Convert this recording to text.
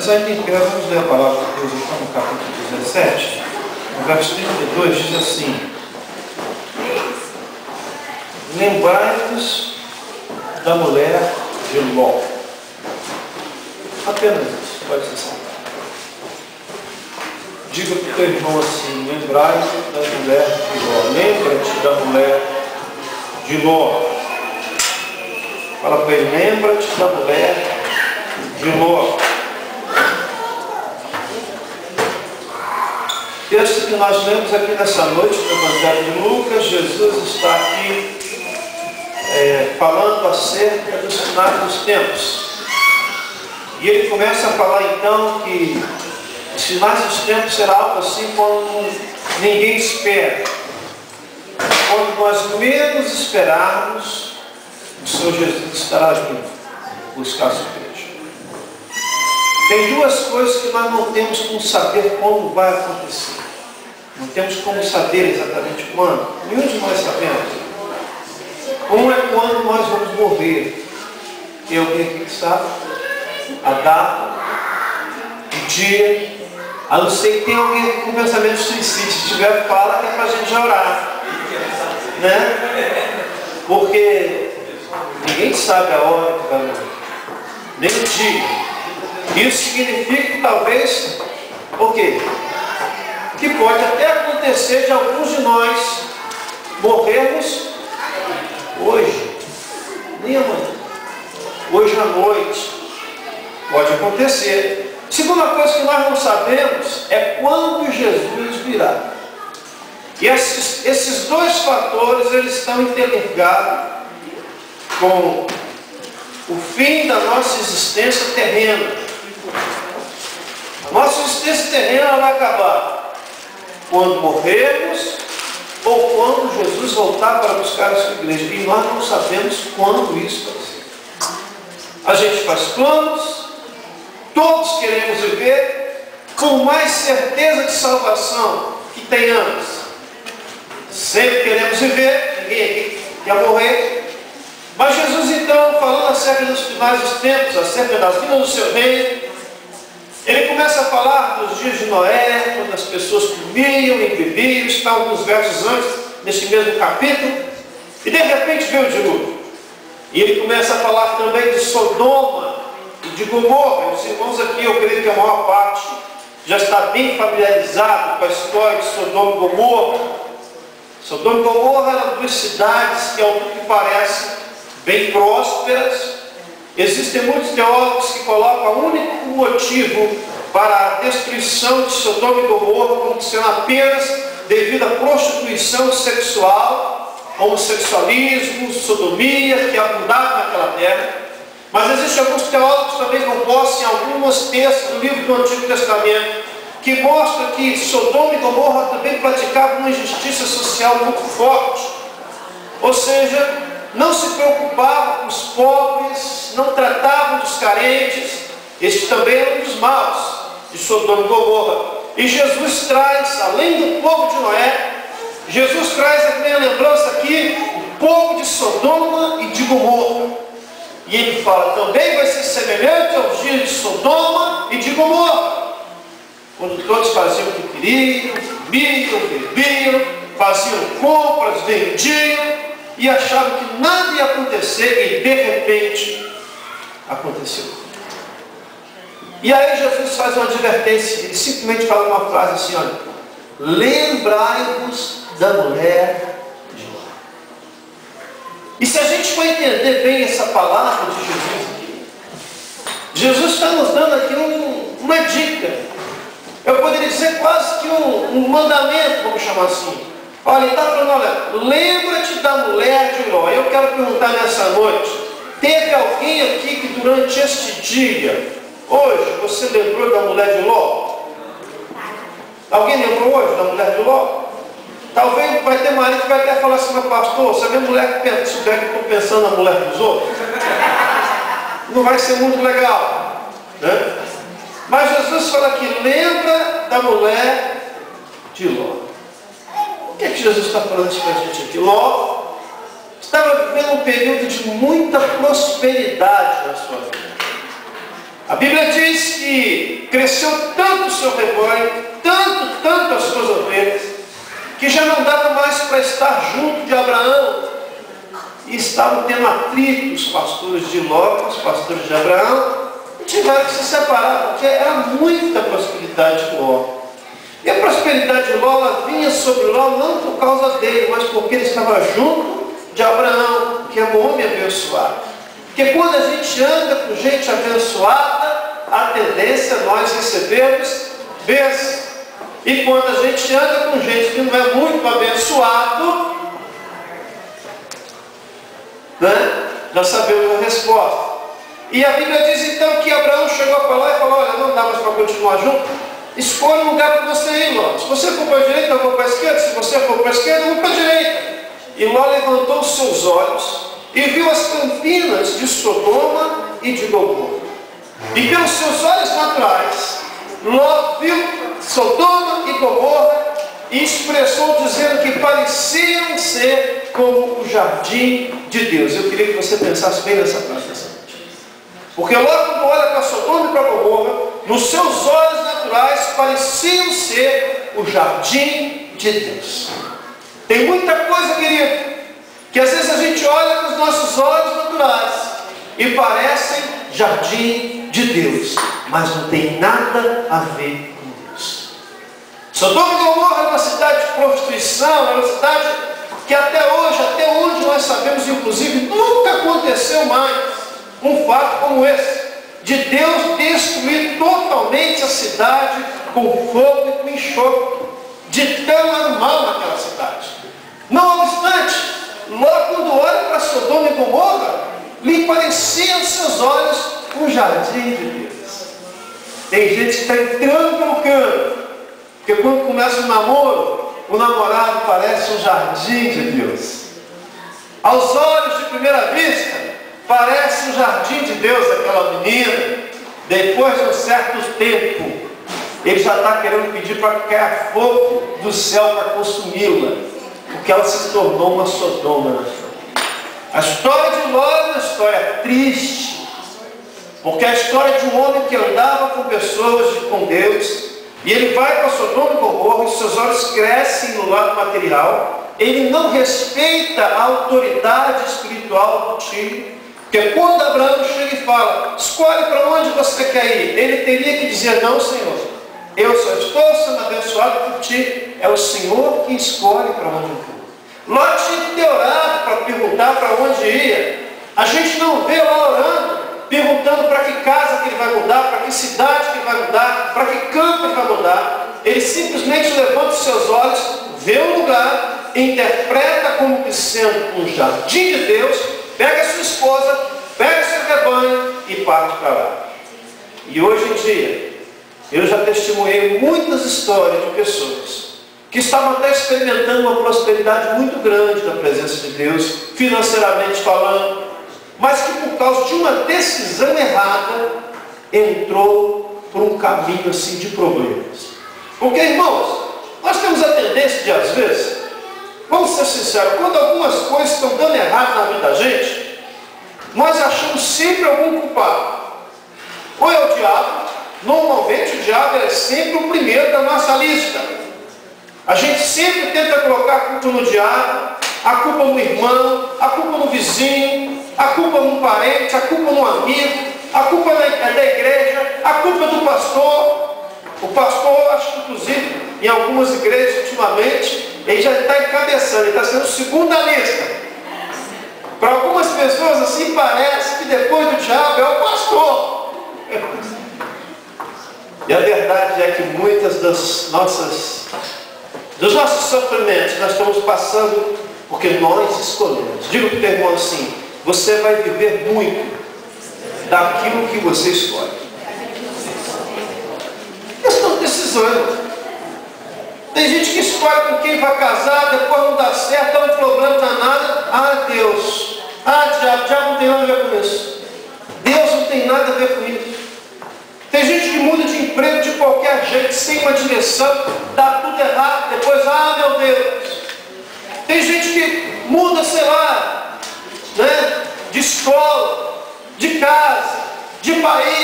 Mas ainda em pé, vamos ler a palavra de Deus então no capítulo 17, no verso 32, diz assim: lembrai-vos da mulher de Ló. Apenas isso, pode ser assim. Diga para o teu irmão assim: lembrai-vos da mulher de Ló. Lembra-te da mulher de Ló. Fala para ele: lembra-te da mulher de Ló. O texto que nós lemos aqui nessa noite do Evangelho de Lucas, Jesus está aqui falando acerca dos finais dos tempos. E ele começa a falar então que os finais dos tempos será algo assim como ninguém espera. Quando nós menos esperarmos, o Senhor Jesus estará vindo buscar a sua igreja. Tem duas coisas que nós não temos como saber quando vai acontecer. Não temos como saber exatamente quando. Nenhum de nós sabemos. Um é quando nós vamos morrer. Tem alguém aqui que sabe? A data, o dia. A não ser que tenha alguém com pensamento suicídio. Se tiver, fala que é para a gente orar. Né? Porque ninguém sabe a hora que vai morrer. Nem o dia. Isso significa que talvez, o quê? Que pode até acontecer de alguns de nós morrermos hoje, nem amanhã, hoje à noite. Pode acontecer. Segunda coisa que nós não sabemos é quando Jesus virá. E esses dois fatores, eles estão interligados com o fim da nossa existência terrena. A nossa existência terrena vai acabar quando morrermos ou quando Jesus voltar para buscar a sua igreja. E nós não sabemos quando isso vai ser. A gente faz planos, todos queremos viver com mais certeza de salvação que tenhamos. Sempre queremos viver, ninguém aqui quer morrer. Mas Jesus então, falando acerca dos finais dos tempos, acerca das vindas do seu reino, ele começa a falar dos dias de Noé, quando as pessoas comiam e bebiam. Está alguns versos antes, neste mesmo capítulo, e de repente veio o dilúvio. E ele começa a falar também de Sodoma e de Gomorra. Os irmãos aqui, eu creio que a maior parte já está bem familiarizado com a história de Sodoma e Gomorra. Sodoma e Gomorra eram duas cidades que, ao que parece, bem prósperas. Existem muitos teólogos que colocam o único motivo para a destruição de Sodoma e Gomorra como sendo apenas devido à prostituição sexual, homossexualismo, sodomia, que abundava naquela terra. Mas existem alguns teólogos também compostos em alguns textos do livro do Antigo Testamento que mostram que Sodoma e Gomorra também praticavam uma injustiça social muito forte. Ou seja, não se preocupavam com os pobres, não tratavam dos carentes. Este também era um dos maus de Sodoma e Gomorra. E Jesus traz, além do povo de Noé, Jesus traz também a lembrança aqui, o povo de Sodoma e de Gomorra. E ele fala, também vai ser semelhante aos dias de Sodoma e de Gomorra, quando todos faziam o que queriam, comiam, bebiam, faziam compras, vendiam, e achavam que nada ia acontecer, e de repente aconteceu. E aí Jesus faz uma advertência, ele simplesmente fala uma frase assim, olha: lembrai-vos da mulher de Ló. E se a gente for entender bem essa palavra de Jesus aqui, Jesus está nos dando aqui uma dica. Eu poderia dizer quase que um mandamento, vamos chamar assim. Olha, ele está falando, olha, lembra-te da mulher de Ló. Eu quero perguntar nessa noite, teve alguém aqui que durante este dia, hoje, você lembrou da mulher de Ló? Alguém lembrou hoje da mulher de Ló? Talvez vai ter marido que vai até falar assim, meu pastor, se a minha mulher souber que eu estou pensando na mulher dos outros, não vai ser muito legal, né? Mas Jesus fala aqui, lembra da mulher de Ló. O que é que Jesus está falando isso para a gente aqui? Ló estava vivendo um período de muita prosperidade na sua vida. A Bíblia diz que cresceu tanto o seu rebanho, tanto as suas ovelhas, que já não dava mais para estar junto de Abraão. E estavam tendo atrito os pastores de Ló com os pastores de Abraão, e tiveram que se separar, porque era muita prosperidade de Ló. E a prosperidade de Ló, ela vinha sobre Ló não por causa dele, mas porque ele estava junto de Abraão, que é um homem abençoado. Porque quando a gente anda com gente abençoada, a tendência é nós recebermos bênção. E quando a gente anda com gente que não é muito abençoado, né, já sabemos a resposta. E a Bíblia diz então que Abraão chegou para lá e falou: olha, não dá mais para continuar junto, escolha um lugar para você ir, Ló. Se você for para a direita, eu vou para a esquerda. Se você for para a esquerda, eu vou para a direita. E Ló levantou os seus olhos e viu as campinas de Sodoma e de Gomorra. E pelos seus olhos naturais, Ló viu Sodoma e Gomorra e expressou dizendo que pareciam ser como o jardim de Deus. Eu queria que você pensasse bem nessa frase dessa noite. Porque Ló, quando olha para Sodoma e para Gomorra, nos seus olhos naturais pareciam ser o jardim de Deus. Tem muita coisa, querido, que às vezes a gente olha com os nossos olhos naturais e parecem jardim de Deus, mas não tem nada a ver com Deus. Sodoma e Gomorra é uma cidade de prostituição, é uma cidade que até hoje, até onde nós sabemos, inclusive, nunca aconteceu mais um fato como esse, de Deus destruir totalmente a cidade com fogo e com enxofre, de tão animal naquela cidade. Não obstante, Ló, quando olha para Sodoma e Gomorra, lhe parecia aos seus olhos um jardim de Deus. Tem gente que está entrando pelo cano, porque quando começa um namoro, o namorado parece um jardim de Deus. Aos olhos de primeira vista, parece um jardim de Deus aquela menina. Depois de um certo tempo, ele já está querendo pedir para cair fogo do céu para consumi-la, porque ela se tornou uma Sodoma na sua vida. A história de Ló é uma história triste, porque é a história de um homem que andava com pessoas com Deus, e ele vai para Sodoma e Gomorra, e seus olhos crescem no lado material, ele não respeita a autoridade espiritual do tio, porque quando Abraão chega e fala: escolhe para onde você quer ir, ele teria que dizer: não, Senhor, eu só estou sendo abençoado por ti, é o Senhor que escolhe para onde eu vou. Ló tinha que ter orado para perguntar para onde ia. A gente não vê Ló orando, perguntando para que casa que ele vai mudar, para que cidade que ele vai mudar, para que campo ele vai mudar. Ele simplesmente levanta os seus olhos, vê um lugar, interpreta como que sendo um jardim de Deus, pega a sua esposa, pega seu rebanho e parte para lá. E hoje em dia, eu já testemunhei muitas histórias de pessoas que estavam até experimentando uma prosperidade muito grande da presença de Deus, financeiramente falando, mas que por causa de uma decisão errada, entrou por um caminho assim de problemas. Porque, irmãos, nós temos a tendência de, às vezes, vamos ser sinceros, quando algumas coisas estão dando errado na vida da gente, nós achamos sempre algum culpado. Ou é o diabo. Normalmente o diabo é sempre o primeiro da nossa lista. A gente sempre tenta colocar a culpa no diabo, a culpa no irmão, a culpa no vizinho, a culpa no parente, a culpa no amigo, a culpa da igreja, a culpa do pastor. O pastor, acho que inclusive em algumas igrejas ultimamente, ele já está encabeçando, ele está sendo o segundo da lista. Para algumas pessoas assim parece que depois do diabo é o pastor. E a verdade é que muitas dos nossos sofrimentos nós estamos passando porque nós escolhemos. Diga para o teu irmão assim: você vai viver muito daquilo que você escolhe. Questão de decisão. Tem gente que escolhe com quem vai casar, depois não dá certo, dá um problema danado. Ah, Deus. Ah, diabo não tem nada a ver com isso. Deus não tem nada a ver com isso. Tem gente que muda de emprego de qualquer jeito, sem uma direção, dá tudo errado, depois, ah, meu Deus. Tem gente que muda, sei lá, né, de escola, de casa, de país,